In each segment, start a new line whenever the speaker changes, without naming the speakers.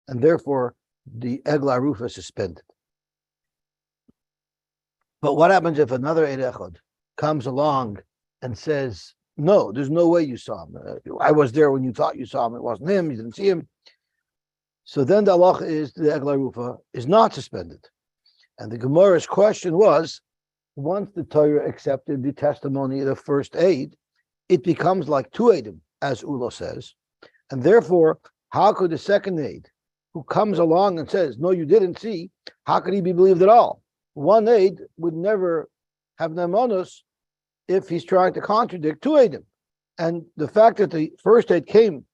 and therefore the Egla Rufa is suspended. But what happens if another Eid Echad comes along and says, no, there's no way you saw him. I was there when you thought you saw him. It wasn't him. You didn't see him. So then the halacha is the Egla Rufa is not suspended. And the Gemara's question was, once the Torah accepted the testimony of the first aid, it becomes like two aidim, as Ulo says. And therefore, how could the second aid, who comes along and says, no, you didn't see, how could he be believed at all? One aid would never have nemonos if he's trying to contradict two aidim. And the fact that the first aid came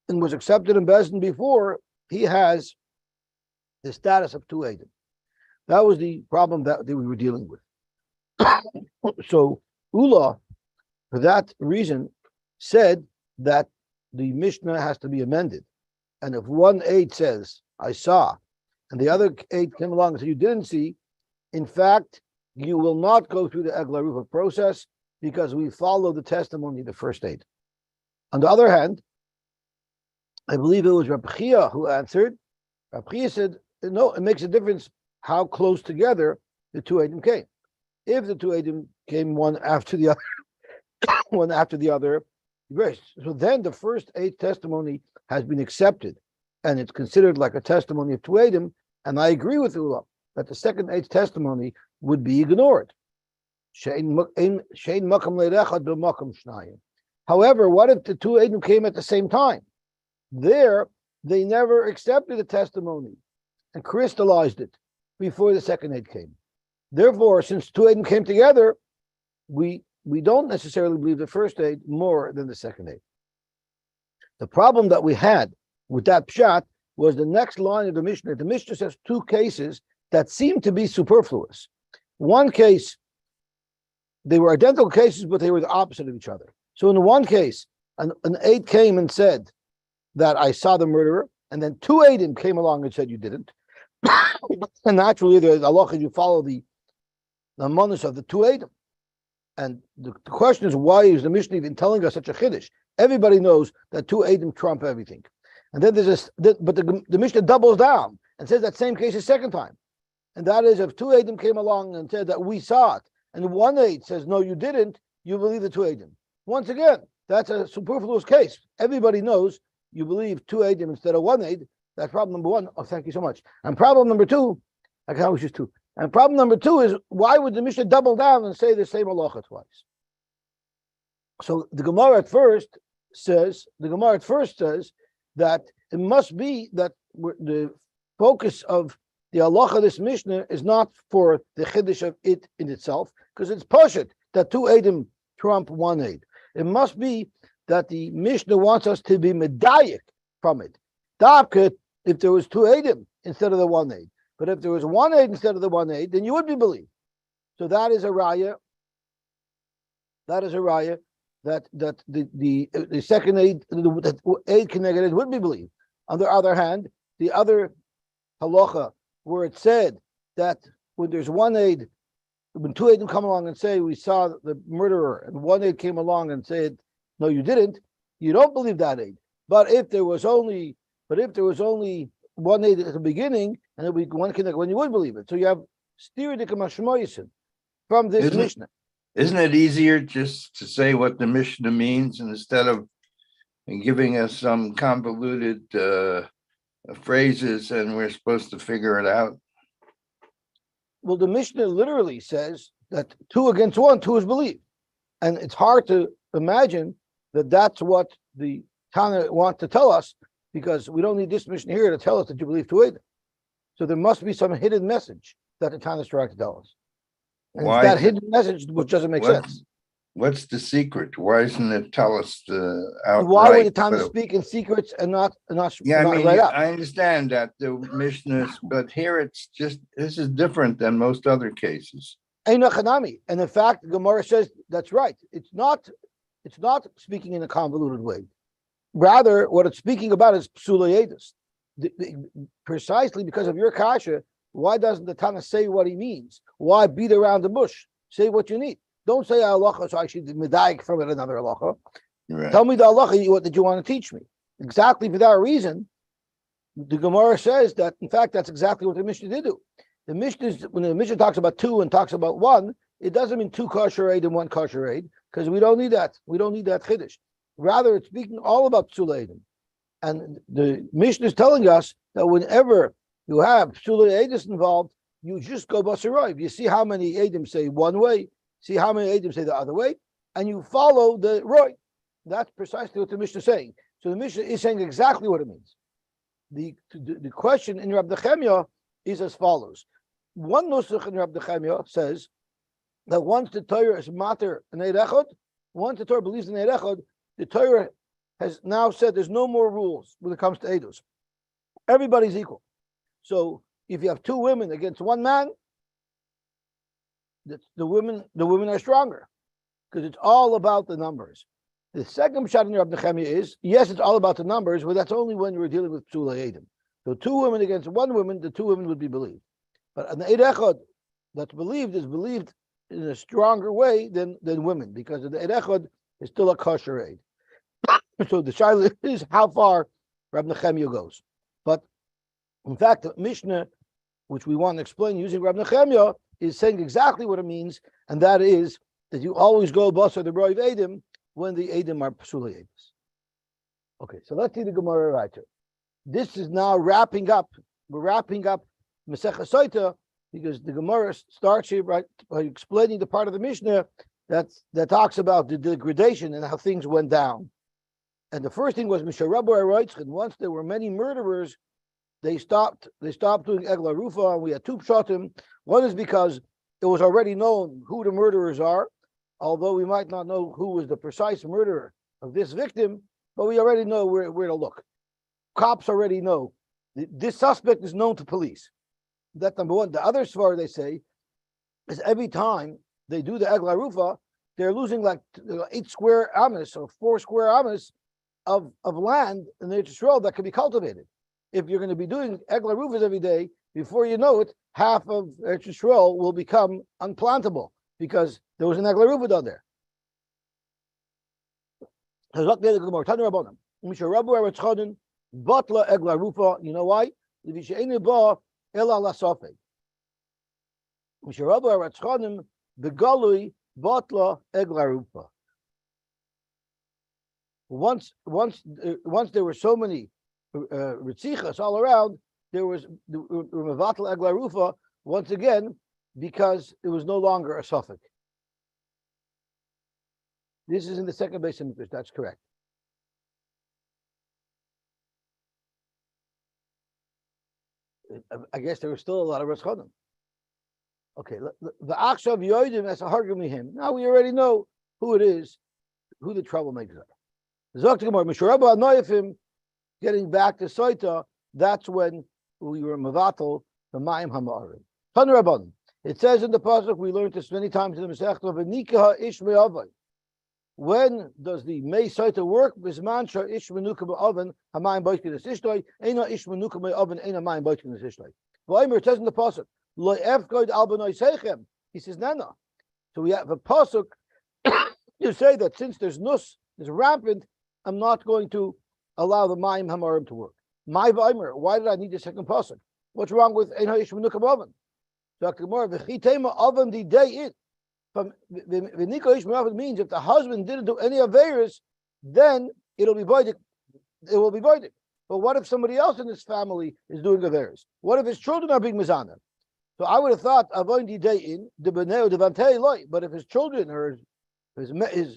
and was accepted in Bezdin before, he has the status of two aidim. That was the problem that we were dealing with. So Ula, for that reason, said that the Mishnah has to be amended. And if one aid says, I saw, and the other aid came along and said, you didn't see, in fact, you will not go through the Egla Rufa process because we follow the testimony of the first aid. On the other hand, I believe it was Reb Chia who answered. Reb Chia said, no, it makes a difference how close together the two Eidim came. If the two Eidim came one after the other, so then the first Eid testimony has been accepted, and it's considered like a testimony of two Eidim, and I agree with Ula that the second Eid testimony would be ignored. However, what if the two Eidim came at the same time? There, they never accepted the testimony and crystallized it before the second aid came. Therefore, since two aidim came together, we don't necessarily believe the first aid more than the second aid. The problem that we had with that pshat was the next line of the Mishnah. The Mishnah says two cases that seem to be superfluous. One case, they were identical cases, but they were the opposite of each other. So in one case, an aid came and said that I saw the murderer, and then two aidim came along and said you didn't. And naturally, the halacha, you follow the manas of the two Eidim. And the question is, why is the Mishnah even telling us such a chiddush? Everybody knows that two Eidim trump everything. And then there's but the Mishnah doubles down and says that same case a second time. And that is, if two Eidim came along and said that we saw it, and one Eid says, no, you didn't, you believe the two Eidim. Once again, that's a superfluous case. Everybody knows you believe two Eidim instead of one Eid. That's problem number one. Oh, thank you so much. And problem number two, I can always use two. And problem number two is, why would the Mishnah double down and say the same halacha twice? So the Gemara at first says that it must be that the focus of the halacha of this Mishnah is not for the chiddush of it in itself, because it's pashut that two eidim trump one eid. It must be that the Mishnah wants us to be medayik from it. Dafka, if there was two eidim instead of the one eid. But if there was one aid instead of the one aid, then you would be believed. So that is a raya. That is a raya that the second aid, that aid connected would be believed. On the other hand, the other halacha where it said that when there's one aid, when two aidim come along and say we saw the murderer, and one aid came along and said no, you didn't, you don't believe that aid. But if there was only one aid at the beginning, and it would be one connect when you would believe it. So you have stiridik mashmoyisin from this Mishnah.
Isn't it easier just to say what the Mishnah means instead of giving us some convoluted phrases and we're supposed to figure it out?
Well, the Mishnah literally says that two against one, two is believed. And it's hard to imagine that that's what the Tana want to tell us, because we don't need this Mishnah here to tell us that you believe two Eidim. So there must be some hidden message that the Tana is trying to tell us. And it's that hidden message which doesn't make sense.
What's the secret? Why doesn't it tell us outright?
Why would the Tana speak in secrets and not
yeah,
not
I mean,
right up?
I understand that the Mishnah, but here it's just, this is different than most other cases.
And in fact, Gemara says that's right. It's not speaking in a convoluted way. Rather, what it's speaking about is psulayedus. Precisely because of your kasha, why doesn't the Tana say what he means? Why beat around the bush? Say what you need. Don't say halacha, so I should medayik from it another halacha. Right. Tell me the halacha, what did you want to teach me? Exactly for that reason, The Gemara says that, in fact, that's exactly what the Mishnah did do. The Mishnah, when the Mishnah talks about two and talks about one, it doesn't mean two kosher aid and one kosher aid, because we don't need that. We don't need that chiddush. Rather, it's speaking all about psula edim. And the Mishnah is telling us that whenever you have psula edis involved, you just go basaroi. You see how many edim say one way, see how many edim say the other way, and you follow the roy. That's precisely what the Mishnah is saying. So the Mishnah is saying exactly what it means. The question in Rabbi Nechemia is as follows. One nusach in Rabbi Nechemia says that once the Torah is mater an eid echad, once the Torah believes in eid echad, the Torah has now said there's no more rules when it comes to edus. Everybody's equal. So if you have two women against one man, the women are stronger because it's all about the numbers. The second shot in Rabbi Nechemia is, yes, it's all about the numbers, but that's only when you're dealing with psula edim. So two women against one woman, the two women would be believed. But an eid echad that's believed is believed in a stronger way than women, because the eid echad is still a kosher eid. So the shaila is how far Rabbi Nechemia goes. But in fact, the Mishnah, which we want to explain using Rabbi Nechemia, is saying exactly what it means, and that is that you always go basar the roiv edim when the edim are psula edis. Okay, so let's see the Gemara writer. This is now wrapping up. We're wrapping up Masechah Sotah because the Gemara starts here by explaining the part of the Mishnah that talks about the degradation and how things went down. And the first thing was Misharabu Aroitzchen. Once there were many murderers, they stopped doing Egla Rufa, and we had two pshatim. One is because it was already known who the murderers are, although we might not know who was the precise murderer of this victim, but we already know where to look. Cops already know. This suspect is known to police. That's number one. The other svar they say is every time they do the Egla Rufa, they're losing like 8 square amas or 4 square amas of land in the Yisrael that can be cultivated. If you're going to be doing Egla Rufas every day, before you know it, half of Eretz Yisrael will become unplantable because there was an Egla Rufa done there. You know why? Once there were so many ritzichas all around, there was the mevatel egla rufa once again because it was no longer a suffix. This is in the second base of Mikdash. That's correct. I guess there was still a lot of Raschonim. Okay, the Akshav Yoidim as a Hargumihim. Now we already know who it is, who the troublemakers are. Zoktimor Mishurabah Noyafim, getting back to Sotah, that's when we were Mavatal, the Mayim Hamarim. Tanrabon. It says in the pasuk, we learned this many times in the Masechta, V'nikaha ish me'avai. When does the Mei Sotah work? Bisman shar ish menuka me'avan, hamayim boitkin esishtoi, eina ish menuka me'avan, eina mayim boitkin esishtoi. V'oimer, it says in the pasuk, Lo efkoid al b'noi seichem. He says, Nana. So we have a pasuk to say that since there's nus, there's rampant, I'm not going to allow the Mayim Hamarim to work. My v'oimer, why did I need the second pasuk? What's wrong with eina ish menuka me'avan? So v'chitema oven the day in. From v'niko ish me'avan means if the husband didn't do any averis, then it'll be voided. It will be voided. But what if somebody else in his family is doing averis? What if his children are being mizana? So I would have thought avoid the day in the beneo the vantei loy. But if his children or his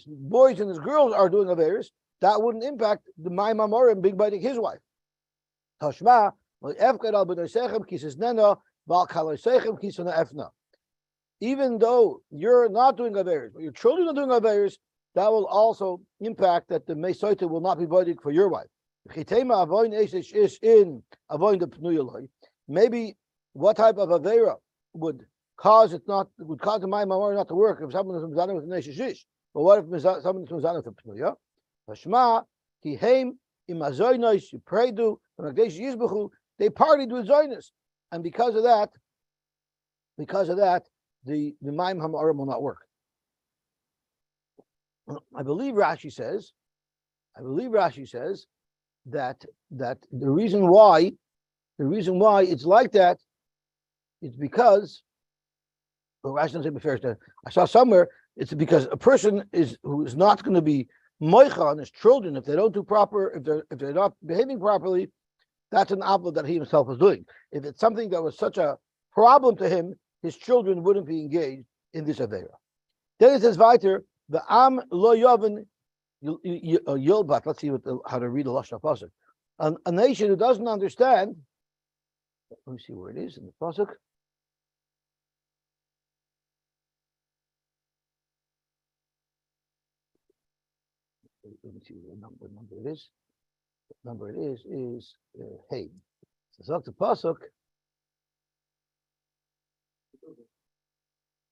boys and his girls are doing averis, that wouldn't impact the Mayim Hamorim being biting his wife. Tashma efkad al b'nei sechem kisas nena. Even though you're not doing averis, but your children are doing averis, that will also impact that the Mei Sotah will not be voided for your wife. Maybe what type of avera would cause the Mayim Hamorim not to work if someone is mizana with an eshish? But what if someone is mizana with a pnuya? Tashma ki heim im azoynos yipredu v'magdesh yizbechu. They partied with Zionist, and because of that, the Mayim Hamarim will not work. I believe Rashi says that the reason why The reason why it's like that is because, well, I shouldn't say first. I saw somewhere it's because a person who is not going to be moicha on his children if they don't do proper, if they're not behaving properly. That's an avla that he himself was doing. If it's something that was such a problem to him, his children wouldn't be engaged in this avera. Then it says weiter, the am lo yoven yilbat. Let's see how to read the lashon pasuk. A nation who doesn't understand. Let me see where it is in the pasuk. Let me see what number it is. What number it is hey. So the pasuk.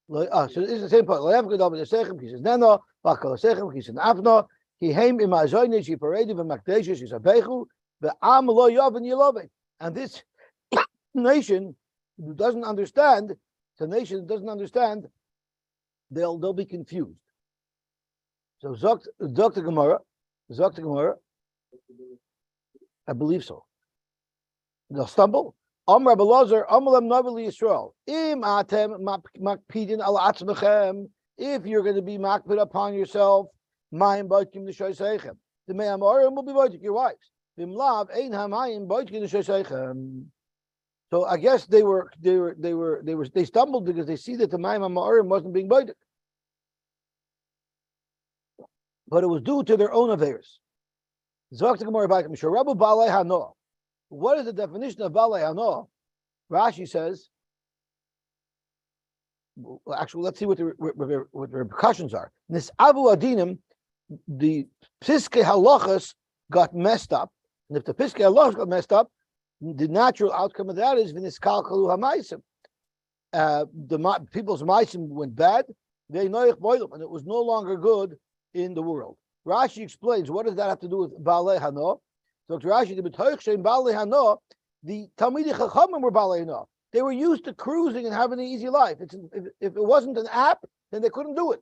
So this is the same part. He says, "Neno, bakal sechem, he said, Avno, he came in my zoynish, he paraded in Makdeshes, he said, Bechu, the Am lo Yoven Yilove." And this nation who doesn't understand, the nation that doesn't understand, they'll be confused. So Dr. Gemara, I believe so. They'll stumble. Amr Abelazar, Amalem Navali Yisrael. Im atem makpidin al atzmechem. If you're going to be makpid upon yourself, mayim boitkim l'shoysechem. The me'amorim will be boitkim your wives. V'mlav ein hamayim boitkim l'shoysechem. So I guess they stumbled because they see that the mayim hamorim wasn't being boitkim, but it was due to their own affairs. Zok Gemara bakim sharabu balei hanoah. What is the definition of balei hanoah? Rashi says. Well, actually, let's see what the repercussions are. This avu adinim, the piskei halachas got messed up, and if the piskei halachas got messed up, the natural outcome of that is v'niskalkalu hamaisim. The people's maisim went bad. They noich boilim, and it was no longer good in the world. Rashi explains what does that have to do with balei hanoah. So Rashi, the balei hanoah, the Talmidei Chachamim were balei hanoah. They were used to cruising and having an easy life. If it wasn't an app, then they couldn't do it.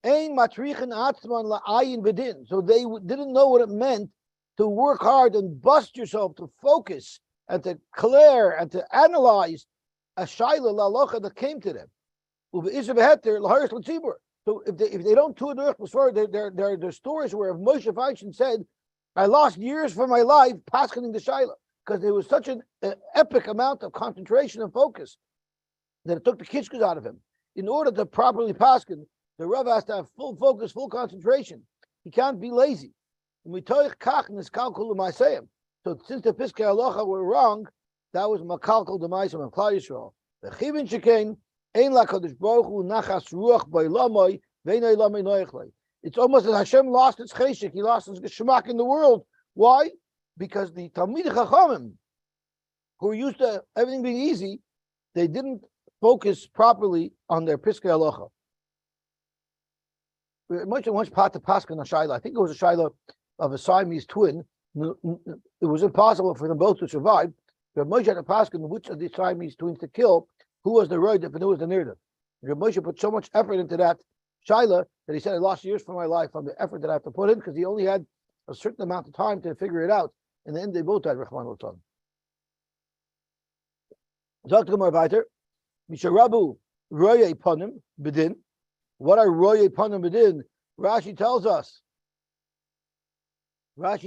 Ein matrichen atzman la'ayin b'din. So they didn't know what it meant to work hard and bust yourself, to focus and to clear and to analyze a shayla la'alocha that came to them. So if they don't do it before, their stories where Moshe Feinstein said, "I lost years from my life paskening the shayla," because there was such an epic amount of concentration and focus that it took the kishkas out of him. In order to properly pasken, the Rav has to have full focus, full concentration. He can't be lazy. So since the Piskei Halacha were wrong, that was makalkal d'maisem of Klal Yisrael. The chivin shekain ein lakadosh baruch hu nachas ruach b'olamoy v'nei lamei noichlei. It's almost as Hashem lost its cheshik. He lost his geschmack in the world. Why? Because the Talmidei Chachamim, who were used to everything being easy, they didn't focus properly on their Piskei Halacha. Once part to Paskin a shayla, I think it was a shayla of a Siamese twin. It was impossible for them both to survive. But Moshe had to Paskin which of the Siamese twins to kill, who was the roidif and who was the nirdav. Moshe put so much effort into that shayla that he said, "I lost years from my life on the effort that I have to put in," because he only had a certain amount of time to figure it out. In the end, they both died. Rechman Lotan. Dr. Gemara weiter. Misharabu roye panim bedin. What are roye panim bedin? Rashi tells us. What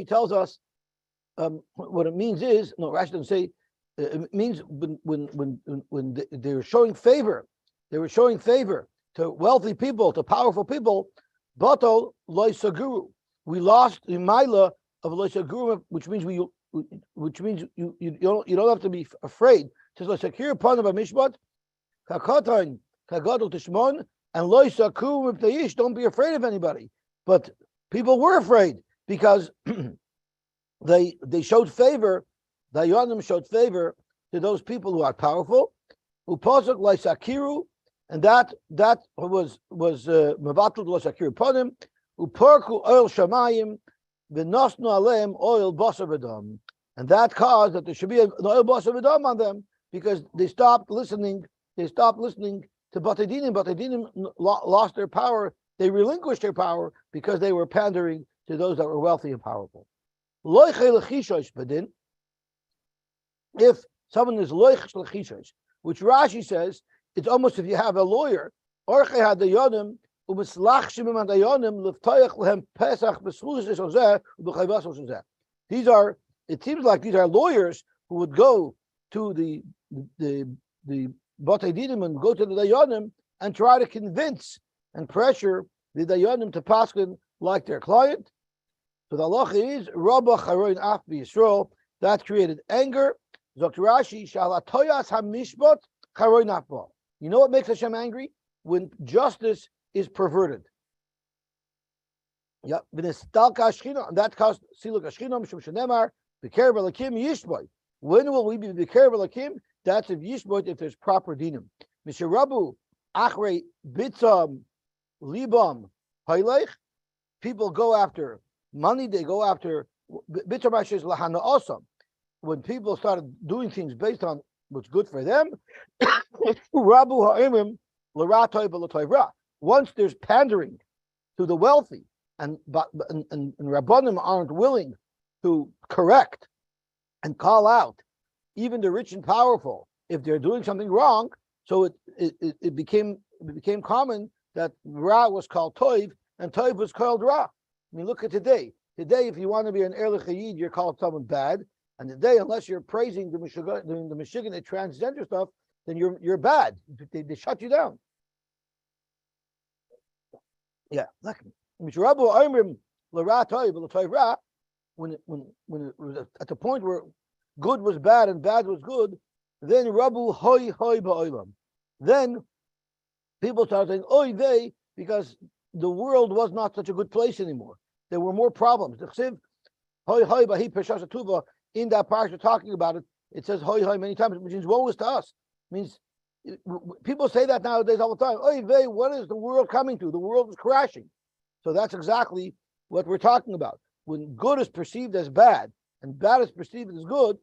it means is, no, Rashi doesn't say. It means when they were showing favor, to wealthy people, to powerful people. Bato loy saguru. We lost the maila of loy saguru, which means you don't have to be afraid. It says loy sakir panim b'mishpat kakatan kagadol tishmon and loy sakur miptayish. Don't be afraid of anybody. But people were afraid because they showed favor. The Yonim showed favor to those people who are powerful. Upasuk loy sakiru. And that was mevatul lo sakiru panim. Uparku oil shamayim v'nosnu aleim oil basar v'dam. And that caused that there should be an oil basar v'dam on them because they stopped listening. They stopped listening to Batadinim. Batadinim lost their power. They relinquished their power because they were pandering to those that were wealthy and powerful. Loichay lechishosh bedin. if someone is loich shlechishes, which Rashi says it's almost if you have a lawyer, orche hadayonim u'mislachshim hadayonim leftoyach lehem pesach b'schus shozeh u'b'chayvas shozeh. These are, it seems like these are lawyers who would go to the Batei Dinim and go to the Dayanim and try to convince and pressure the Dayanim to paskin like their client. So the halacha is Rabba Charoin Af B'Yisrael. That created anger. Zok Rashi Shal Atoyas HaMishpat Charoin Af Ba. You know what makes Hashem angry? When justice is perverted. Yeah, v'nistalka Ashchina, and that caused Siluk Ashchina Mishum Shenemar B'Kerev Elakim Yishboy. When will we be B'Kerev Elakim? That's if Yishboy, if there's proper dinim. Misharabu Achrei Bitzam Libam Hayleich. People go after money. They go after Bitzam Ashes Lahana Osam. When people started doing things based on what's good for them, Rabu Ha'imim L'Ratay B'L'Toyvra. Once there's pandering to the wealthy, and Rabbanim aren't willing to correct and call out even the rich and powerful if they're doing something wrong, so it became common that Ra was called Toiv and Toiv was called Ra. I mean, look at today. Today, if you want to be an Erlich Hayid, you're called someone bad. And today, unless you're praising the Michigan, the transgender stuff, then you're bad. They shut you down. Yeah, like when it was at the point where good was bad and bad was good, then Rabu hoy hoy ba'olam. Then people started saying oy vey, because the world was not such a good place anymore. There were more problems. The chsiv hoy hoy bahi peshas tuva, in that parsha talking about it, it says hoy hoy many times, which means woe is to us. It means people say that nowadays all the time. Oy vey, what is the world coming to? The world is crashing. So that's exactly what we're talking about. When good is perceived as bad and bad is perceived as good,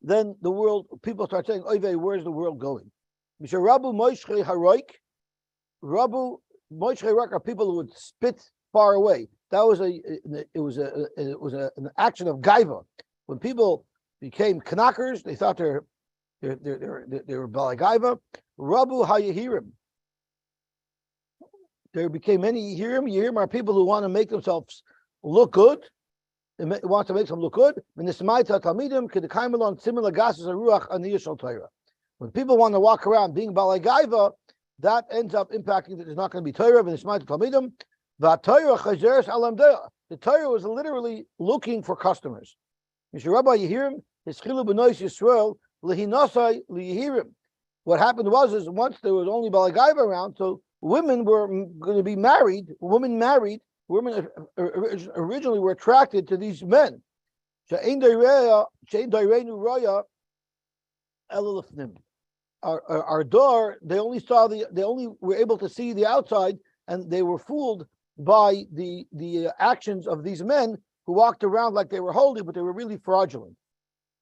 then the world, people start saying, oy vey, where's the world going? Rabu Moishche Haroik, Rabu Moishche Haroik are people who would spit far away. That was an action of gaiva. When people became knackers, they thought they were balai gaiva. Rabu Hayahirim. There became many Yehirim. Yehirim are people who want to make themselves look good. They want to make them look good. When people want to walk around being balai gaiva, that ends up impacting that there's not going to be Torah. The Torah was literally looking for customers. What happened was once there was only balai gaiva around, so women were going to be married. Women originally were attracted to these men. Our door, they only were able to see the outside, and they were fooled by the actions of these men who walked around like they were holy, but they were really fraudulent.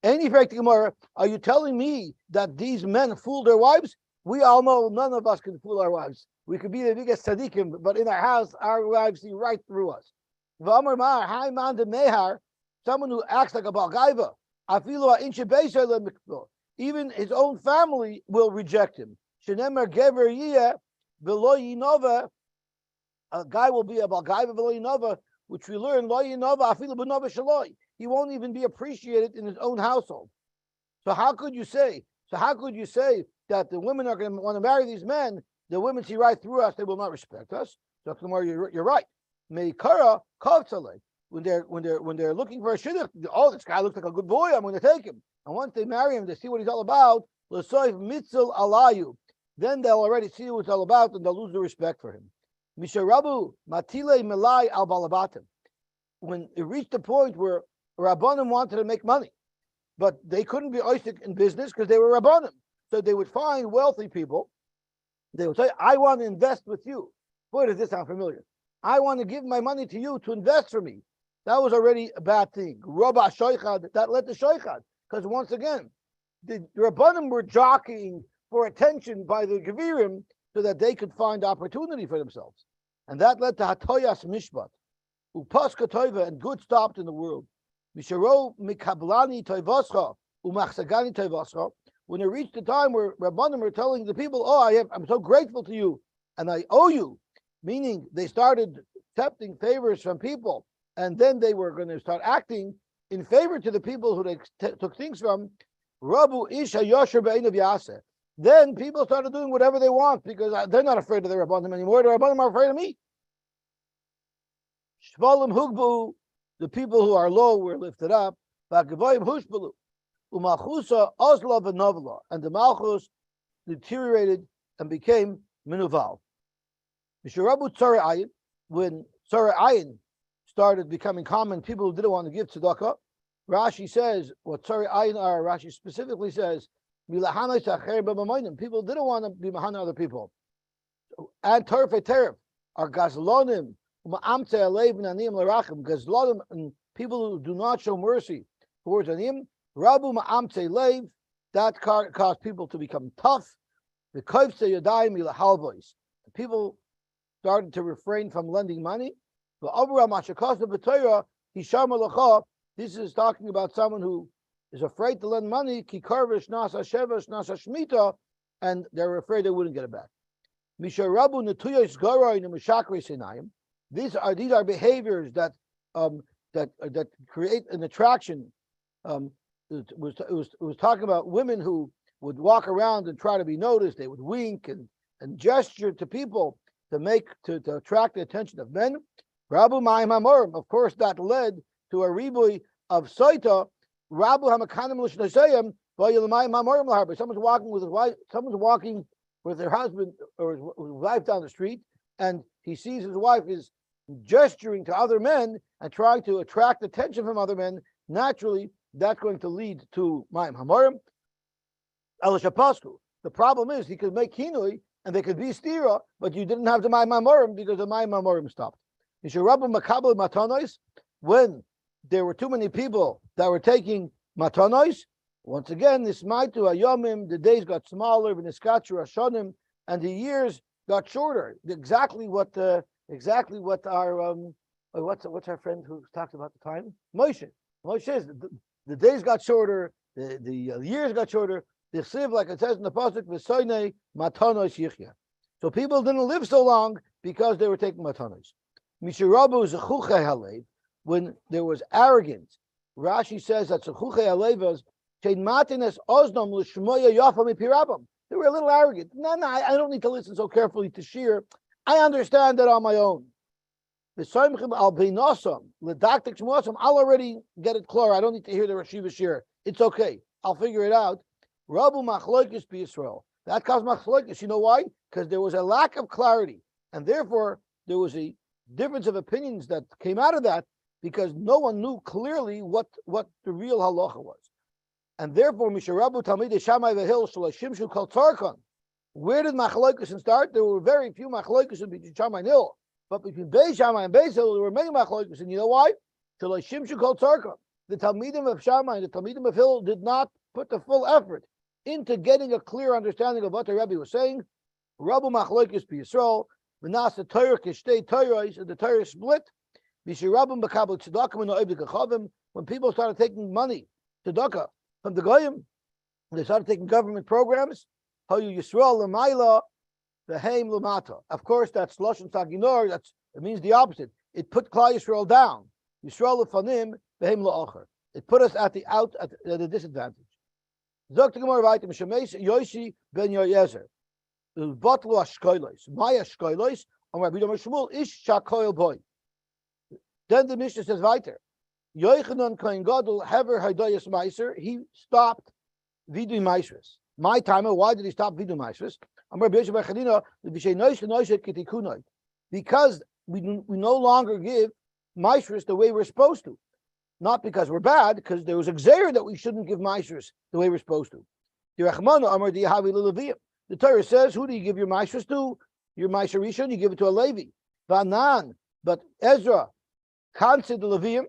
Any fact, Gemara, are you telling me that these men fooled their wives? We all know none of us can fool our wives. We could be the biggest tzaddikim, but in our house, our wives see right through us. Someone who acts like a balgaiva, even his own family will reject him. A guy will be a balgaiva, which we learn, he won't even be appreciated in his own household. So how could you say that the women are going to want to marry these men? The women see right through us; they will not respect us. So you're right. Meikara kovtzale. When they're looking for a shidduch, oh, this guy looks like a good boy. I'm going to take him. And once they marry him, they see what he's all about. L'soif mitzil alayu. Then they'll already see what it's all about, and they'll lose the respect for him. Misharabu matile melai al balabatim. When it reached the point where Rabbanim wanted to make money, but they couldn't be oisik in business because they were Rabbanim. So they would find wealthy people. They would say, I want to invest with you. Boy, does this sound familiar. I want to give my money to you to invest for me. That was already a bad thing. Rabba shoichad, that led to shoichad. Because once again, the Rabbanim were jockeying for attention by the Gevirim so that they could find opportunity for themselves. And that led to Hatoyas Mishpat. Upaska Toiva, and good stopped in the world. Misharo Mikablani Toivoscha, umachsagani tevascha. When it reached the time where Rabbanim were telling the people, "Oh, I'm so grateful to you, and I owe you," meaning they started accepting favors from people, and then they were going to start acting in favor to the people who they took things from. Rabu isha yosher be'einav yaseh. Then people started doing whatever they want because they're not afraid of the Rabbanim anymore. The Rabbanim are afraid of me. Shvalim hugbu, the people who are low were lifted up. V'agavoyim hushbalu. Umalchusa ozla v'novla, and the malchus deteriorated and became menuval. Misharabu tzara ayin, when tzara ayin started becoming common, people who didn't want to give tzedakah, Rashi says what tzara ayin are. Rashi specifically says people didn't want to be behind other people. And teref teref are gazlonim u'ma'amtei alev v'aniyim l'rachim. Gazlonim and people who do not show mercy towards aniyim. Rabu ma'amtei lev, that caused people to become tough. The koivtei yadayim ilahalvois. People started to refrain from lending money. This is talking about someone who is afraid to lend money, kikarvish nasa shevash nasa shmita, and they're afraid they wouldn't get it back. Misharabu netuyos garoin and mishakri sinayim. These are behaviors that create an attraction. It was talking about women who would walk around and try to be noticed. They would wink and gesture to people to attract the attention of men. Rabu ma'im hamorim. Of course, that led to a ribui of Sotah. Rabu hamakanim l'shnasayim v'yilmayim hamorim l'harbe. Someone's walking with his wife. Someone's walking with their husband or his wife down the street, and he sees his wife is gesturing to other men and trying to attract attention from other men. Naturally, that's going to lead to ma'im hamorim. Elishapasku. The problem is he could make kinui and they could be stira, but you didn't have the ma'im hamorim because the ma'im hamorim stopped. Yisharabu makabel matanos. When there were too many people that were taking matanos, once again, this maitu ayomim, the days got smaller, v'niskatru ashonim, and the years got shorter. Exactly what our what's our friend who talked about the time? Moshe. Moshe says the days got shorter, the years got shorter. The chsiv, like it says in the pasuk, v'soynei matanos yichya. So people didn't live so long because they were taking matanos. Mishirabu zechuchei halev, when there was arrogance. Rashi says that zechuchei halev was shein matines oznom l'shmoya yafa mipirabam. They were a little arrogant. No, I don't need to listen so carefully to shir. I understand that on my own. V'soymchim al beinosam l'daktik shmuasam. I'll already get it clear. I don't need to hear the Rashiva shir. It's okay. I'll figure it out. Rabu machloikis b'Yisrael. That caused machloikis. You know why? Because there was a lack of clarity, and therefore there was a difference of opinions that came out of that because no one knew clearly what the real halacha was, and therefore Misharabu Talmidei Shammai v'Hil Shalashimshu Kol Tzarkan. Where did machloikis start? There were very few machloikis between Shammai and Hil, but between Beis Shammai and Beis Hil there were many machloikis, and you know why? Shalashimshu Kol Tzarkan. The Talmidim of Shammai and the Talmidim of Hil did not put the full effort into getting a clear understanding of what the Rebbe was saying. Rabu machloikis b'Yisrael. When the Torah split, when people started taking money, tzedakah, from the goyim, they started taking government programs. Of course, that's lashon saginor. It means the opposite. It put Klal Yisrael down. Yisrael lefanim, v'heim la'acher. It put us at a disadvantage. Yosy ben Yoyezer. Botlu ashkoilos, my ashkoilos, and Rabbi Shmuel ish shakoil boy. Then the Mishnah says weiter. Yochanan Kohen Gadol hever haydayas meiser. He stopped vidui meisers. My timer. Why did he stop vidui meisers? Because we no longer give meisers the way we're supposed to. Not because we're bad, because there was a gzeir that we shouldn't give meisers the way we're supposed to. The Torah says, who do you give your maishras to? Your maishar rishon, you give it to a Levi. Vanan, but Ezra counted the Leviim,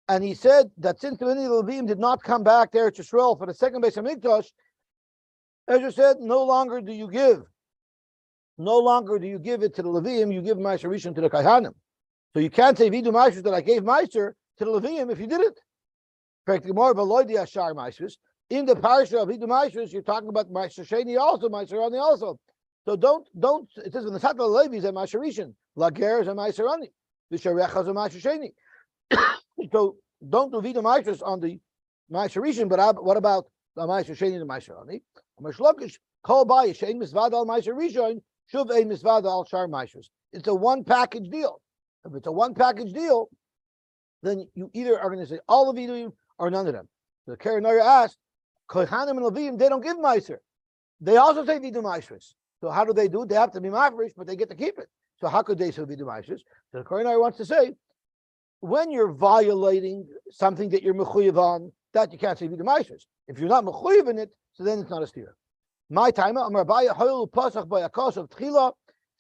and he said that since many of the Leviim did not come back there to Yisrael for the second Beis Hamikdash, Ezra said, no longer do you give it to the Leviim, you give maishar rishon to the Kohanim. So you can't say vidu maishras that I gave maishar to the Leviim if you did it. In the parsha of Vidum Maishris, you're talking about Ma'aser Sheni also, Ma'aser Ani also. So don't. It says in the Sotah Levi's and Ma'aser Rishon, Lager is a Ma'aser Ani, Visharecha is a Ma'aser Sheni. So don't do Vidum Maishris on the Ma'aser Rishon, but what about the Ma'aser Sheni and the Ma'aser Ani? Mashlokish Kol Bay Shein Misvad al Ma'aser Rishon, Shuv Ein Misvad al Shar Maishris. It's a one package deal. If it's a one package deal, then you either are going to say all of Vidum or none of them. So the Karen Noyer asked, Kohanim and Levim, they don't give Meiser. They also say Vidum Maishris. So how do they do it? They have to be mafresh, but they get to keep it. So how could they say Vidum Maishris? So the Karen Noyer wants to say, when you're violating something that you're mechuyev on, that you can't say Vidum Maishris. If you're not mechuyev in it, so then it's not a steer. My time,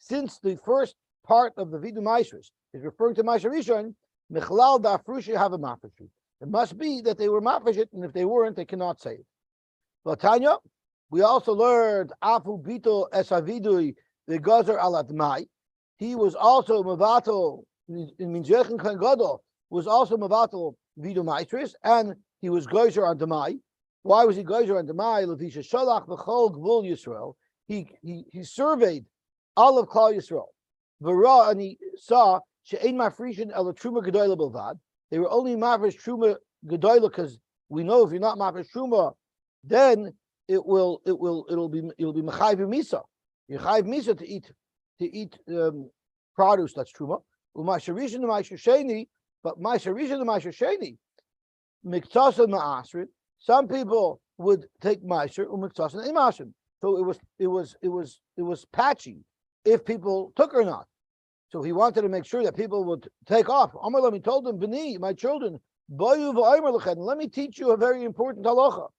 since the first part of the Vidum Maishris is referring to Ma'aser Rishon, Michlal da'afrushi have a mafresh. It must be that they were mafresh it, and if they weren't, they cannot say it. But Tanya, we also learned Afu Bito Esavidui the Gazer Aladmai. He was also Mavato in Minjechen Kan Gadol was also Mavato Vidum Maishris, and he was Gazer on Demai. Why was he Gazer on Demai? Levisha Shalach V'chol Gvul Yisrael. He surveyed all of Klal Yisrael. V'ra, and he saw She'ein Mafrishin El Truma Gedoyla Bilvad. They were only mafresh truma gedoyla because we know if you're not mafresh truma, then it'll be mechayiv misa. You chayiv misa to eat produce that's truma. U'ma'aser rishon u'ma'aser sheni, but ma'aser rishon u'ma'aser sheni miktsasa ma'asrin. Some people would take ma'aser u'miktsasa im'asrin. So it was patchy if people took or not. So he wanted to make sure that people would take off. Amar he told them, B'ni, my children, let me teach you a very important halacha.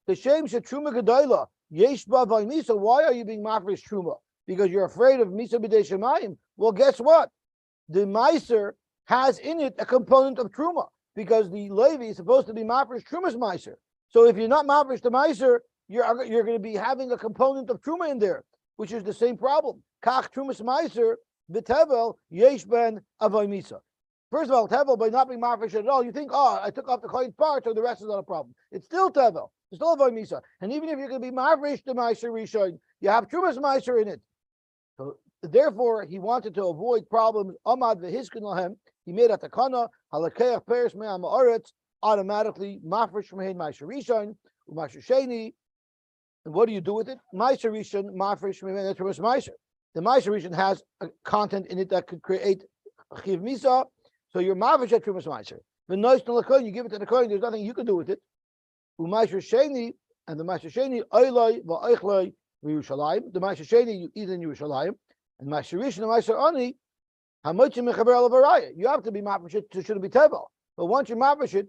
The shame truma gedayla yesh ba misa. Why are you being mafresh truma? Because you're afraid of misa b'dei shemayim. Well, guess what? The meiser has in it a component of truma because the Levi is supposed to be mafresh truma's meiser. So if you're not mafresh the meiser, you're going to be having a component of truma in there, which is the same problem. Kach trumas meiser. B'tevel yesh ben avoy misa. First of all, tevel by not being mafresh at all, you think, I took off the coin part, so the rest is not a problem. It's still tevel. It's still avoy misa. And even if you're going to be mafresh the meiser rishon, you have trumas meiser in it. So therefore, he wanted to avoid problems. Amad v'hiskin lahem. He made a takana halakeach peres me'am haaretz automatically mafresh from hein meiser rishon u'meiser sheni. And what do you do with it? Meiser rishon mafresh from hein trumas meiser. The Ma'aser Rishon has a content in it that could create a chiv misa, so you're mafresh at trumas Ma'aser. The noise to the coin, you give it to the coin. There's nothing you can do with it. U'Ma'aser Sheni and the Ma'aser Sheni oiloi va'oichloi v'Yerushalayim. The Ma'aser Sheni you eat in Yerushalayim, and Ma'aser Rishon and Ma'aser Ani hamotzim mechaber alavaraya. You have to be mafresh it to shouldn't be tevel. But once you mafresh it,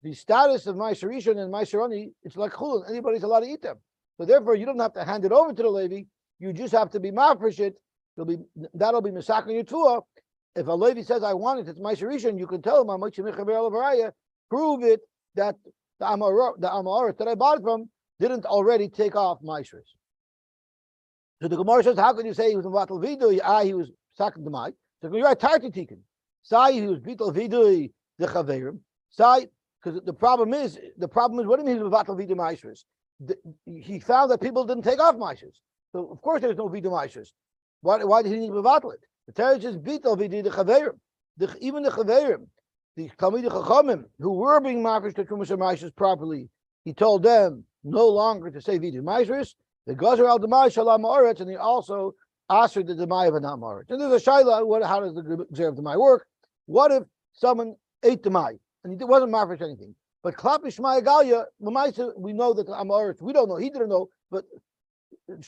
the status of Ma'aser Rishon and Ma'aser Ani, it's like chulin. Anybody's allowed to eat them. So therefore, you don't have to hand it over to the Levi. You just have to be mafresh it. That'll be misakin your tuah. If a Levi says, I want it, it's Ma'aser Rishon, you can tell him, prove it that the Amaret that I bought it from didn't already take off Ma'aser. So the Gemara says, how can you say he was in Batal Vidui? He was second to Mai. So you're right, Tarti Tikkun. Sai, he was Batal Vidui, the Chaverim. Sai, because the problem is, what do you mean he was Batal Vidui Ma'aser? He found that people didn't take off Ma'aser. So of course there's no Vidum Maishris. Why did he need to battle it? The Torah says Bital Vidi the Chaverim. Even the Chaverim, the Talmidei Chachamim, who were being mafresh to Trumas Maishris properly, he told them no longer to say Vidum Maishris. The Gazer al Demai Shalom Ma'aretz, and he also asked the Demai of an Ma'aretz. And there's a Shaila, how does the Gazer of Demai work? What if someone ate Demai and he wasn't mafresh anything? But Klapish Ma'agalia, we know that the Amaretz, we don't know, he didn't know, but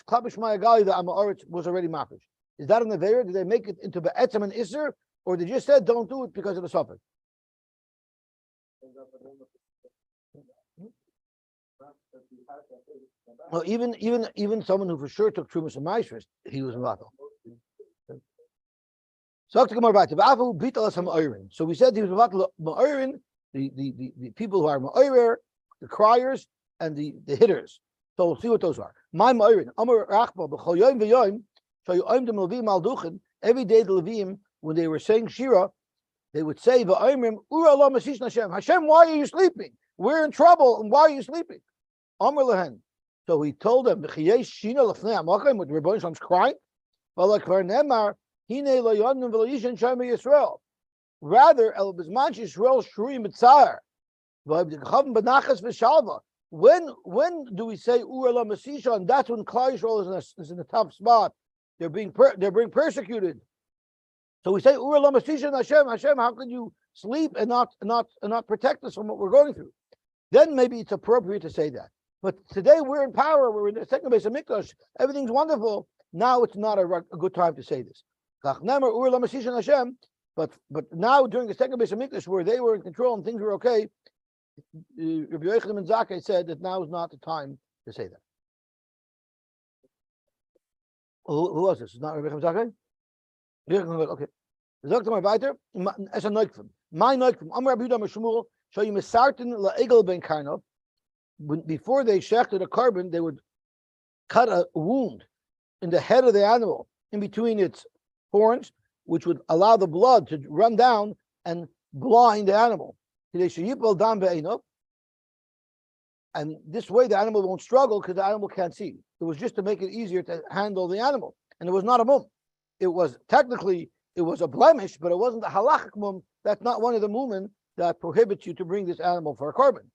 Klapish Ma'agali, the Amaretz was already mafresh. Is that an Aveira? Did they make it into Be'etzem and Isser? Or they just said don't do it because of the suffix? Well, even someone who for sure took Trumas and Maishris, he was Matal. So we said he was Ma'irin, the people who are Ma'ir, the criers, and the hitters. So we'll see what those are. My Ma'irin, Amar Rachba, B'chol Yom V'Yom, so you oim them Levim al Duchen. Every day the Levim, when they were saying Shira, they would say, V'Oimrim, Ura Allah Mashish Hashem. Hashem, why are you sleeping? We're in trouble, and why are you sleeping? Amr lehen. So he told them, "V'chiyei shina lefnei hamakom," with Rebbeinu Shalom's crying. V'lakvar nemar hine lo yodnu v'lo yishen shomei Yisrael. Rather, el bizman Yisrael shruim b'tzar. V'abdikachav b'nachas v'shalva. When do we say Ur la Masisha? And that's when Klal Yisrael is in a tough spot. They're being persecuted. So we say Ur la Masisha and Hashem, how can you sleep and not protect us from what we're going through? Then maybe it's appropriate to say that. But today we're in power. We're in the second base of Mikdash. Everything's wonderful. Now it's not a good time to say this. But now during the second base of Mikdash, where they were in control and things were okay, Rabbi Yochanan ben Zakkai said that now is not the time to say that. Who was this? It's not Rabbi Yochanan ben Zakkai? Okay. Zok to my weiter, as a neukvim. My neukvim. Amar Rabbi Yehuda Shmuel, show you mesartin la'egel ben karnov. Before they shechted a carbon, they would cut a wound in the head of the animal, in between its horns, which would allow the blood to run down and blind the animal. And this way the animal won't struggle because the animal can't see. It was just to make it easier to handle the animal. And it was not a mum. It was a blemish, but it wasn't a halachic mum. That's not one of the mumen that prohibits you to bring this animal for a carbon.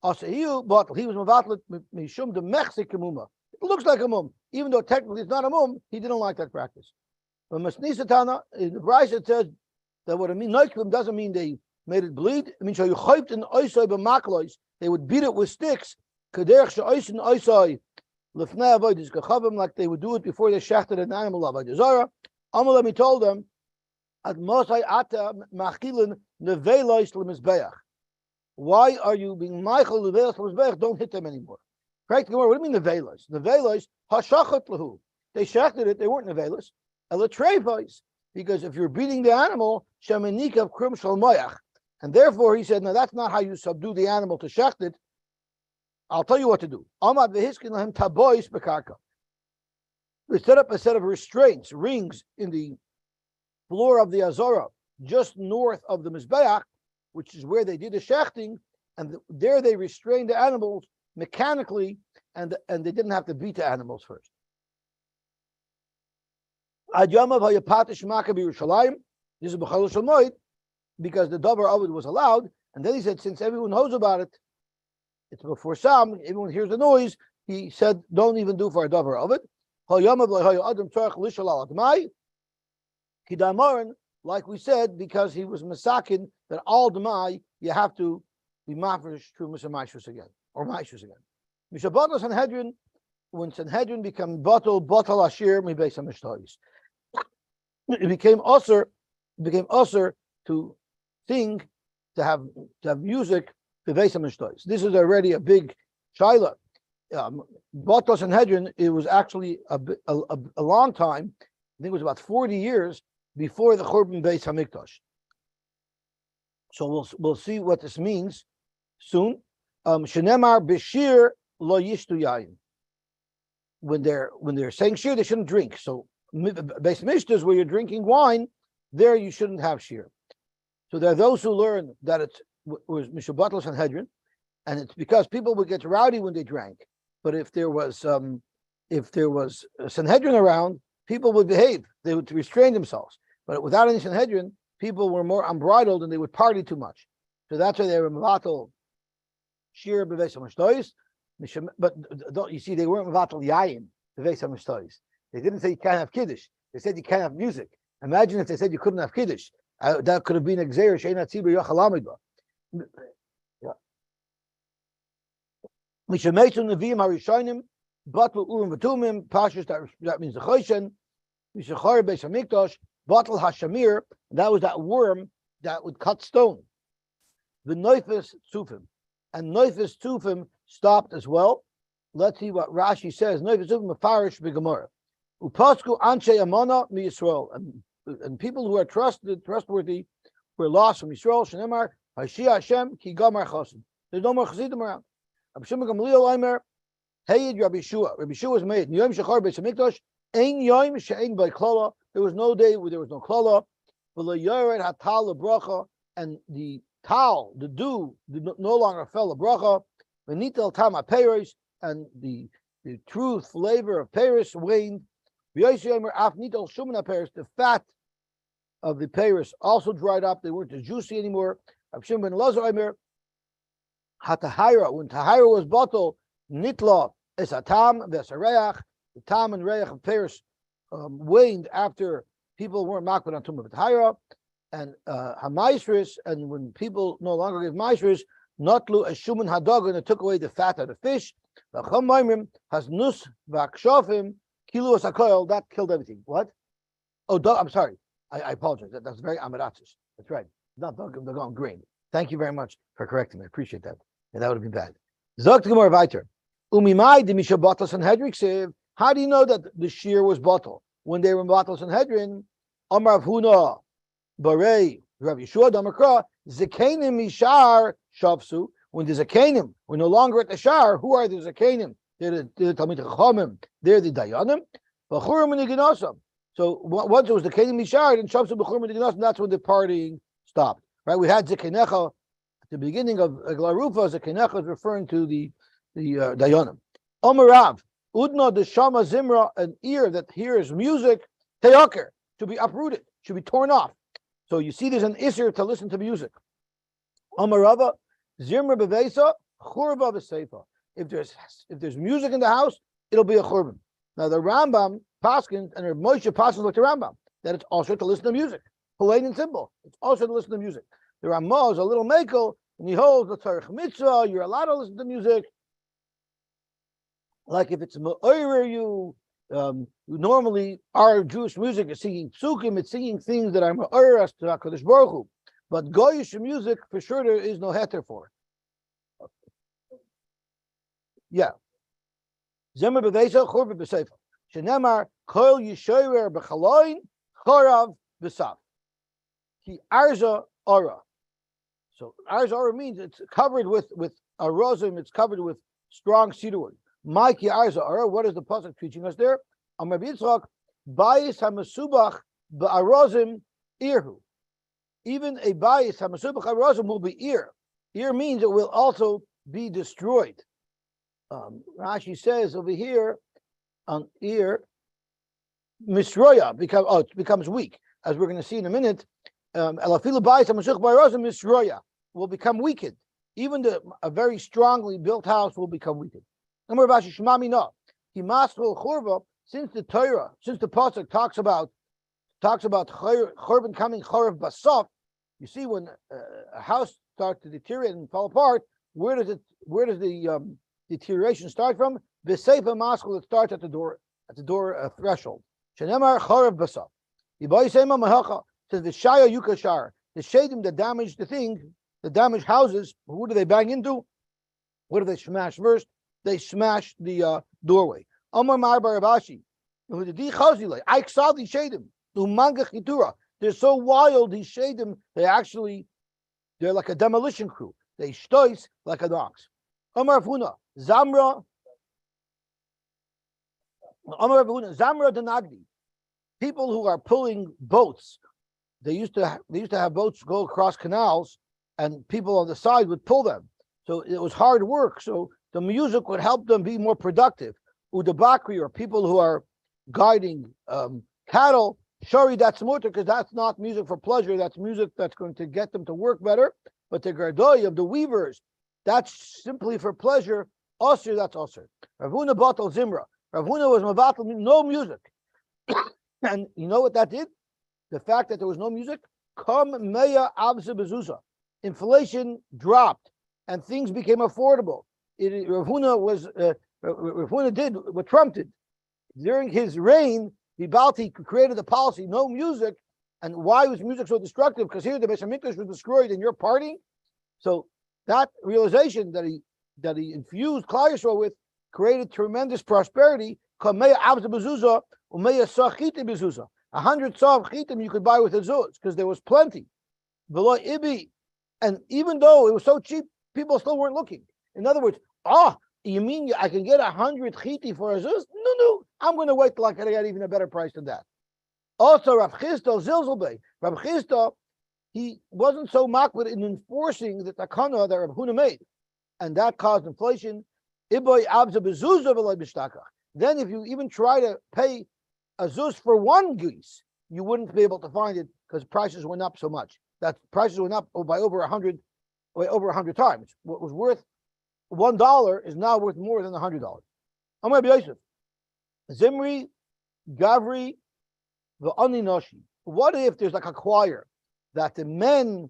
But he was mavatlet mishum de mechzik muma. It looks like a mum, even though technically it's not a mum. He didn't like that practice. But Masnisatana, in the Brisa it says that what it means noikvim doesn't mean they made it bleed. It means you chayped in oisai b'maklois. They would beat it with sticks. Kaderch she'oisin oisai lefnei avodas kachavim, like they would do it before they shechted an animal avodas zara. Amalem, he told them, at mosai ata machilin nevelois lemizbeach. Why are you being meichel nevelois lemizbeach? Don't hit them anymore. Practically, what do you mean nevelois? Nevelois hashachat lahu. They shechted it. They weren't nevelois. Elatrevois, because if you're beating the animal, shemenikav krum shalmoyach. And therefore, he said, no, that's not how you subdue the animal to shecht it. I'll tell you what to do. We set up a set of restraints, rings in the floor of the Azorah, just north of the Mizbeach, which is where they did the shechting, and there they restrained the animals mechanically, and they didn't have to beat the animals first. Ad Yamav Hayapatish Makabi Yerushalayim, this is B'chal Shalmoid, because the davar of it was allowed, and then he said, since everyone knows about it, it's before Sam, everyone hears the noise, he said, don't even do for a davar of it. Like we said, because he was masakin, that all demai, you have to be mafresh through Mr. Maishus again, or Maishus again. Mishabatos Sanhedrin, when Sanhedrin became batal ashir, mi beis hamishtois. It became usher to sing, to have music, to beis hamishtois. This is already a big shaila. Batal Sanhedrin, it was actually a long time. I think it was about 40 years before the Churban Beis Hamikdash. So we'll see what this means soon. Shenemar b'shir lo yishtu yayin. When they're saying shir, they shouldn't drink. So Beis Mishtas, where you're drinking wine, there you shouldn't have shir. So there are those who learn that it was Mishabatal Sanhedrin, and it's because people would get rowdy when they drank. But if there was a Sanhedrin around, people would behave. They would restrain themselves. But without any Sanhedrin, people were more unbridled and they would party too much. So that's why they were mevatel shir b'veis hamishtois. But you see, they weren't mevatel yayin b'veis hamishtois. They didn't say you can't have kiddush. They said you can't have music. Imagine if they said you couldn't have kiddush. That could have been a gzeir she'ena tzibur yachal amidba. Mishameitun neviim harishonim batel urim v'tumim pashus. That means the choshen. Mishachar beis hamikdash batel hashamir. That was that worm that would cut stone. The noifis tzufim, and noifis tzufim stopped as well. Let's see what Rashi says. Noifis tzufim mefarish b'gemara. Upasku anshe amana mi Yisrael, and people who are trustworthy, were lost from Yisrael. Shenemar Hashi Hashem ki gamar chosim. There's no more chassidim around. Rabbi Shimon Gamliel Aimer, Heyid Rabbi Shua. Rabbi Shua was made. Yom Shachar Beis Hamikdash. Ein Yom she'ein by klala. There was no day where there was no klala. V'lo yored hatal lebracha, and the tal, the dew, no longer fell lebracha. V'nitel tam ha'peiros, and the true flavor of Paris waned. The fat of the Paris also dried up. They weren't as juicy anymore. When Tahira was bottled, Nitla is a tam, Vesareach, the tam and reach of Paris waned after people weren't makbid on Tumah Tahira, and Hamaisris, and when people no longer give Maisris, Notlu as Shuman Hadogan, it took away the fat of the fish. Has nus vakshofim kilo sakoil, that killed everything. What? Oh, I'm sorry. I apologize. That's very amaratzis. That's right. Not dogim, they're going green. Thank you very much for correcting me. I appreciate that. And that would have been bad. Zok Gemara weiter. Umimai de misha batal sanhedrin siv. How do you know that the shear was batal when they were in batal sanhedrin? Amar Huna Barei Rav Yeshua Damakra Zekanim Mishar Shavsu. When the Zekanim were no longer at the Shar, who are the Zekanim? They're the Talmid Chachamim. They're the Dayanim. B'churim and Ignasam. So once it was the Zekanim Mishar, and Shavsu B'churim and Ignasam, that's when the partying stopped. Right? We had Zekanecha at the beginning of Glarufa. Zekanecha is referring to the Dayanim. Omarav Udna Deshama Zimra, an ear that hears music, Teyaker, to be uprooted, should be torn off. So you see, there's an isser to listen to music. Amarava Zimra Bevesa Churba B'Seifa. If there's music in the house, it'll be a churban. Now the Rambam Paskins and the Moshe Paskins like the Rambam that it's also to listen to music. Plain and simple. It's also to listen to music. The Ramah is a little makel, and he holds the Tzarech Mitzvah. You're allowed to listen to music. Like if it's ma'orer you normally our Jewish music is singing psukim, it's singing things that are ma'orer us to HaKadosh Baruch Hu. But Goyish music, for sure, there is no heter for it. Yeah. Zemer b'veisa, churva b'seifa. Shenemar, kol yishoyer b'chaloin, chorav b'sav. Ki arza ora. So arza ora means it's covered with arozim, it's covered with strong cedar wood. Ma'ki arza ora, what is the pasuk teaching us there? Amar b'yitzchak, bayis hamasubach ba'arozim irhu. Even a bayis hamasubach arozim will be ear. Ear means it will also be destroyed. Rashi says over here on ear, misroya it becomes weak, as we're going to see in a minute. Elafilu bayis hamasubach ba'arozim misroya will become weakened. Even a very strongly built house will become weakened. Since the Torah, since the pasuk talks about churban coming chorav basaf, you see when a house starts to deteriorate and fall apart, where does the deterioration start from? V'seifa maskul, it starts at the door threshold. Shenemar chorav basaf. Yibai seima mahacha says v'shaya yukashar, the shadim that damage the damaged houses. Who do they bang into? What do they smash first? They smash the doorway. Amar Mar Barabashi. I saw these shadim. They're so wild, these shadim, they're like a demolition crew. They shtois like a dogs. Amar Funa, Zamra Denagdi. People who are pulling boats. They used to have boats go across canals, and people on the side would pull them. So it was hard work. So the music would help them be more productive. Udabakri, or people who are guiding cattle, shari, that's mutter, because that's not music for pleasure. That's music that's going to get them to work better. But the gardoy of the weavers, that's simply for pleasure. Osir, that's osir. Ravuna batal zimra. Ravuna was mavatal, no music. And you know what that did? The fact that there was no music, kam meya abse bezuza. Inflation dropped and things became affordable. Ravuna did what Trump did. During his reign, Balti created a policy, no music. And why was music so destructive? Because here the Beis Hamikdash was destroyed and you're partying. So that realization that he infused Klal Yisrael with created tremendous prosperity. 100 sav chitim you could buy with a zuz, because there was plenty. And even though it was so cheap, people still weren't looking. In other words, you mean I can get 100 chiti for a zuz? No, I'm going to wait till I can get even a better price than that. Also, Rav Chisda Zilzelbei. Rav Chisda, he wasn't so makbid in enforcing the takana that Rav Huna made, and that caused inflation. Then if you even try to pay a zuz for one geese, you wouldn't be able to find it because prices went up so much. That prices went up by over 100 times. What was worth $1 is now worth more than $100. Amar Yosef, Zimri, Gavri, V'ani Noshi. What if there's like a choir that the men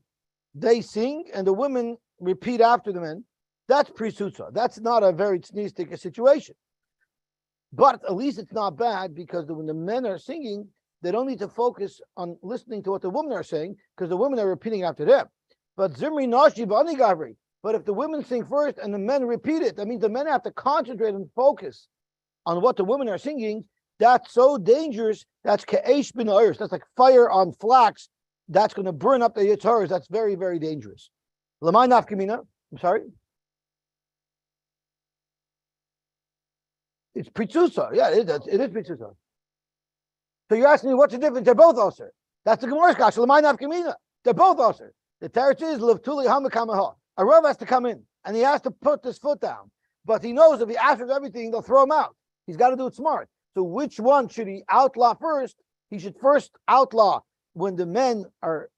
they sing and the women repeat after the men? That's pre-sutsa. That's not a very tznistic situation. But at least it's not bad because when the men are singing, they don't need to focus on listening to what the women are saying because the women are repeating after them. But Zimri Nashi Bani Gavri. But if the women sing first and the men repeat it, that means the men have to concentrate and focus on what the women are singing. That's so dangerous. That's Ka'esh bin Urs. That's like fire on flax. That's going to burn up the Yitzharas. That's very, very dangerous. Lamai Nafkamina. I'm sorry. It's Pritzusa. Yeah, it is Pritzusa. So you're asking me what's the difference? They're both Osir. That's the Gemara's Kasha. Lamai Nafkamina. They're both Osir. The Teretz is Levtuli Hamakamaha. A Rav has to come in and he has to put his foot down. But he knows if he asks everything, they'll throw him out. He's got to do it smart. So which one should he outlaw first? He should first outlaw when the men are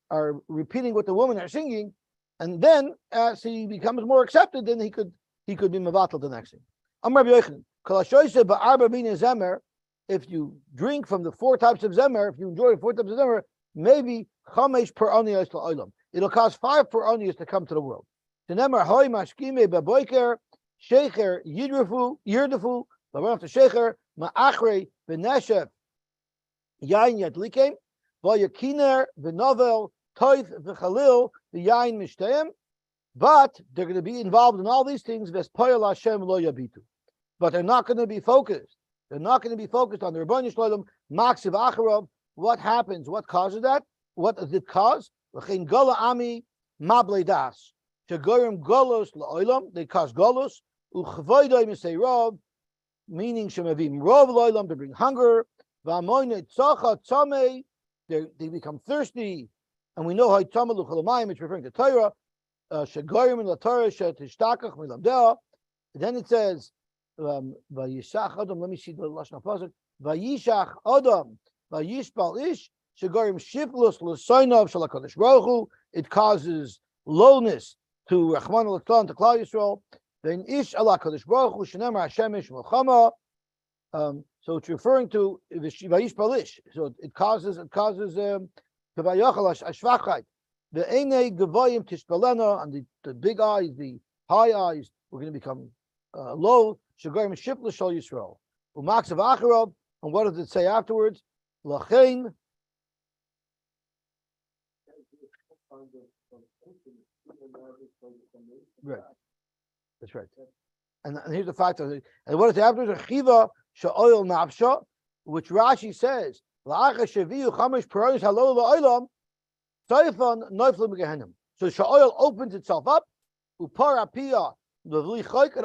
repeating what the women are singing, and then as he becomes more accepted, then he could be mevatel the next thing. Amar Rabbi Yochanan, if you drink from the 4 types of zemer, if you enjoy 4 types of zemer, maybe chamesh per oniyos la'olam. It'll cost 5 per oniyos to come to the world. Tenemar hoy mashkime baboiker shecher yirdefu after shecher ma'achre v'neshef yain yadlikem v'yakiner v'novel toif v'chalil v'yain mishteim. But they're going to be involved in all these things. V'espoyel Hashem lo yabitu. But they're not going to be focused. They're not going to be focused on the Rebbeinu Shalom maksiv acharov. What happens? What causes that? What does it cause? L'chein gola ami mablei das. Shegorim golos la'olam. They cause golos. Uchvoidoi misei rov. Meaning shemavim rov la'olam, to bring hunger. V'amoyne tzocha tzomei. They become thirsty. And we know how tzomah l'cholamayim, it's referring to Torah. Shegorim in la Torah shetishtachach milamdeh. Then it says, Vayishach Adam. Let me see the lashon pasuk. Vayishach Adam. Vayishpal ish. Shegorim shiflus l'soinav shalakadosh baruch hu. It causes lowness to Rachman al-Tzlan, to Klal Yisrael. Then ish ala kadosh baruch hu shenemar Hashem ish melchama. So it's referring to Vayishpal ish. So it causes Kavayachal ashvachait. The Einei Gavoyim Tishpalena, and the big eyes, the high eyes, we're going to become low. Shagorim Shipla Shal Yisrael. Umaksav Acharov, and what does it say afterwards? Lachain. Right. That's right. And here's the fact of it. And what is afterwards? Chiva Sha'oil Nafsha, which Rashi says, La'acha Shaviu Chamish Peronis Halo La'olam. So Sha'oil opens itself up, it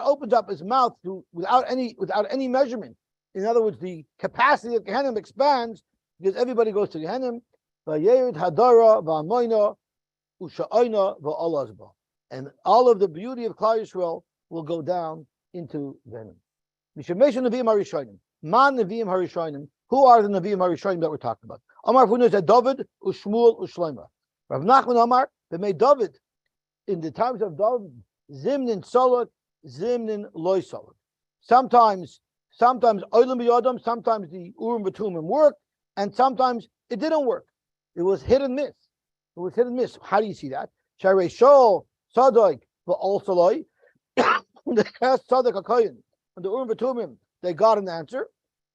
opens up its mouth without any measurement. In other words, the capacity of Gehenna expands because everybody goes to Gehenna. And all of the beauty of Klal Yisrael will go down into Gehenna. Who are the Nevi'im Harishonim that we're talking about? Amar Funu said David, Ushmuel, Ushloima. Rav Nachman Amar, they made David in the times of David, Zimnin Solot, Zimnin Loy Solot. Sometimes Olam B'Yodam, sometimes the Urim B'Tumim worked, and sometimes it didn't work. It was hit and miss. How do you see that? Sharei Shol, Sadoik, also Loy. The cast Sadak HaKoyin, and the Urim B'Tumim, they got an answer.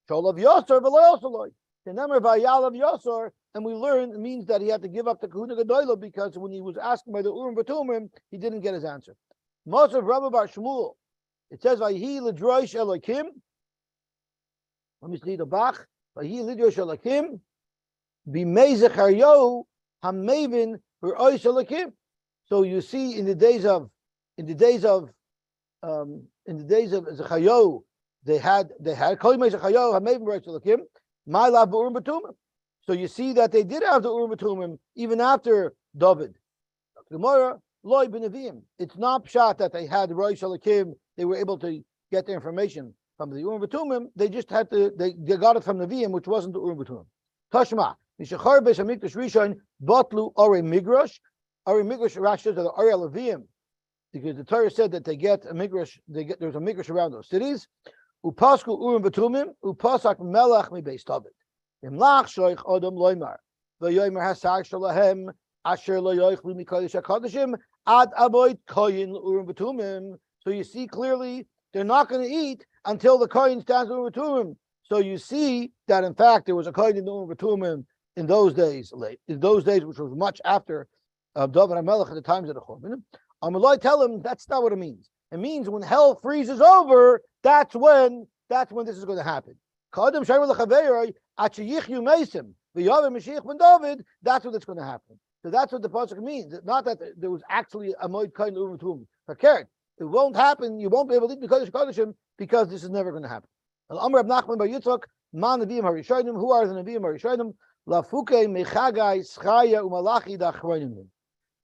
Shol of Yosar, but also Loy. The number of Ayal of Yosar, and we learn it means that he had to give up the Kahuna Gedolah because when he was asked by the Urim B'Tumim, he didn't get his answer. Most of Rabbi Bar Shmuel, it says, Vayhi L'droish Elokim. Let me see the Bach. Vayhi L'droish Elokim. B'mei Zecharyahu Hamevin V'roish Elokim. So you see, in the days of Zecharyahu, they had Kol Mei Zecharyahu Hamevin V'roish Elokim. My love Urim B'Tumim. So you see that they did have the Urim B'Tumim even after David. Gemara Loy B'Neviim. It's not pshat that they had Rosh Halakim. They were able to get their information from the Urim V'Tumim, they just had to, they got it from the Nevi'im, which wasn't the Urim V'Tumim. Tashma, Nishachar Beis HaMikdash Rishon, Batlu Ore Migrash. Ore Migrash, Rashi says, are the Ore Leviim, because the Torah said that they get a Migrash, there's a Migrash around those cities. Upasku Urim V'Tumim, Upasak Melech Mi Beis David. Imlach Shoich Odom Loimar, V'yomer Hasar Shalahem, Asher Lo Yoichlu Mikodesh HaKodeshim, Ad Avoid Koyin Urim V'Tumim. So you see clearly, they're not going to eat until the Kohen stands in Urim V'Tumim. So you see that in fact there was a Kohen in the Urim V'Tumim in those days, which was much after David HaMelech at the times of the Churban. Amalai tell him that's not what it means. It means when hell freezes over, that's when this is going to happen. That's when it's going to happen. So that's what the pasuk means. Not that there was actually a Moed Kohen Urim V'Tumim. It won't happen. You won't be able to eat Kodesh Kodeshim because this is never going to happen. Al-Amr Rab Nachman bar Yitzchak, Ma Nevi'im HaRishonim, who are the Nevi'im HaRishonim? Lafuke Mechagai Schaya Umalachi Dachronim.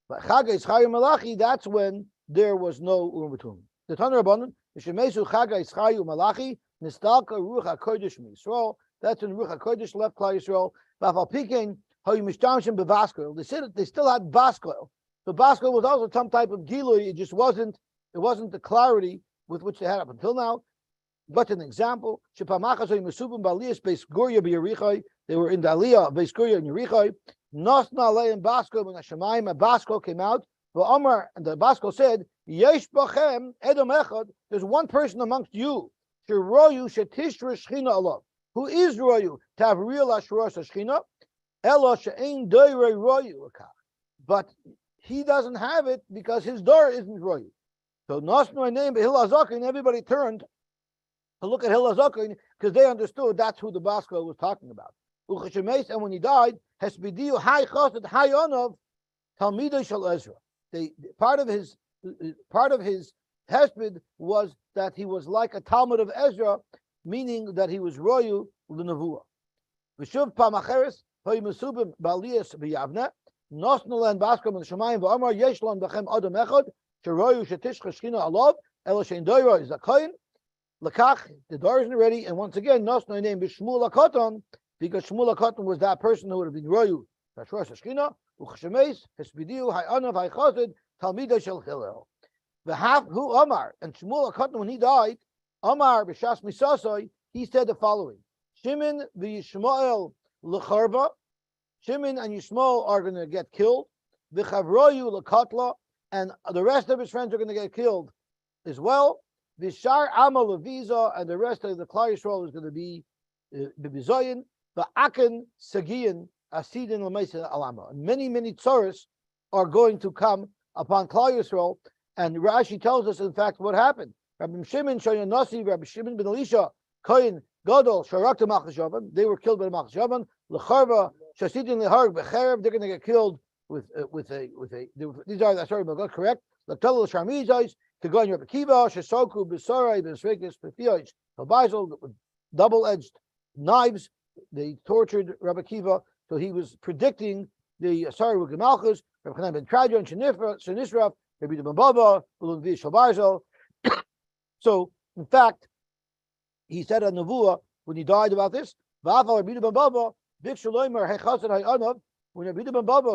But Chagai Schaya Umalachi, that's when there was no Urim V'Tumim. The Tanur Rabbanon, Shemesu Chagai Schaya Umalachi, Nistalka Ruach HaKodesh Yisrael. That's when Ruach HaKodesh left Klal Yisrael. Bafal Pikein Hayu Mishtamshim Bevaskel. They said they still had Baskel. So Baskel was also some type of Gilui. It just wasn't the clarity with which they had up until now. But an example, they were in the Aliyah of Beis Guria in Yerichai. Nosna Aleim Baskel when Hashemayim, a Baskel came out. And the Baskel said, Yesh Bachem Edom Echad. There's one person amongst you, Sheroyu Shetishra Shechina Allah, who is Royu to have real Ashros Shechina. Elo She'ein Doirei Royu. But he doesn't have it because his door isn't Royu. So Nosna name Hil Azakin, everybody turned to look at Hil Azakin because they understood that's who the Baskel was talking about. And when he died, Hesbidiu Hai Chassid Hai Onav Talmidei Shel Ezra. Part of his hesped was that he was like a Talmud of Ezra, meaning that he was Royu l'Nevuah. V'shuv Pamacheres Hoy Mesubim Balias B'Yavne Nosnu Len Baskel Min Shemayim V'Amar Yesh Lon B'Chem Adam Echad Sheroyu Shetishcha Shechina Alav Elo Shein Doira is a Kohen Lakach. The door isn't ready, and once again Nosnu name B'Shmuel HaKatan because Shmuel HaKatan was that person who would have been Royu Tashrosh Shechina Uchshemeis Hesbidiu Hai Anav Hai Chassid Talmidei Shel Hillel. V'Haf Hu Amar, and Shmuel HaKatan when he died, Amar B'Shas Misasoi, he said the following: Shimon v'Yishmael l'Charva, Shimon and Yishmael are going to get killed. V'Chavroyu l'Katla, and the rest of his friends are going to get killed as well. V'Shar Amal Leviza, and the rest of the Klal Yisrael is going to be Bibizoyin. V'Aken Sagiyin Asidin L'Meisa Alama. Many tzaros are going to come upon Klal Yisrael, and Rashi tells us, in fact, what happened. Rabbi Shimon Shayanasi, Rabbi Shimon ben Elisha, Kohen Gadol Sharakta Machashavan, they were killed by the Machashavan. L'Charva Shasidin Leharg Becherev, they're going to get killed with a. These are correct. L'Talal Sharmizais to go on Rabbi Kiva Shesoku B'Sarai B'Svekis B'Fiyoj B'Baisel with double-edged knives. They tortured Rabbi Kiva, so he was predicting the Asari with Gemalchus, Rabbi Chanan ben Trajan, Shenisraf, Rabbi Ben Baba, Ulun Vi Shalbarzel. So, in fact, he said a nevuah when he died about this. When Rabbi Ben Baba,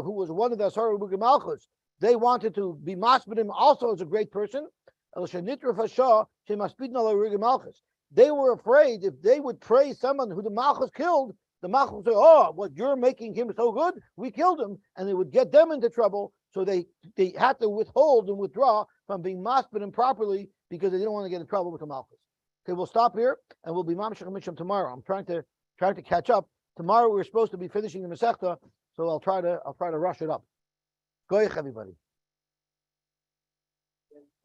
who was one of the Asari with Gemalchus, they wanted to be masbid also as a great person. They were afraid if they would praise someone who the Malchus killed, the Malchus would say, "Oh, what you're making him so good, we killed him," and it would get them into trouble. So they had to withhold and withdraw from being maspid improperly because they didn't want to get in trouble with the Malchus. Okay, we'll stop here and we'll be Mamshech Misham tomorrow. I'm trying to catch up. Tomorrow we're supposed to be finishing the Masechta, so I'll try to rush it up. Go ahead, everybody.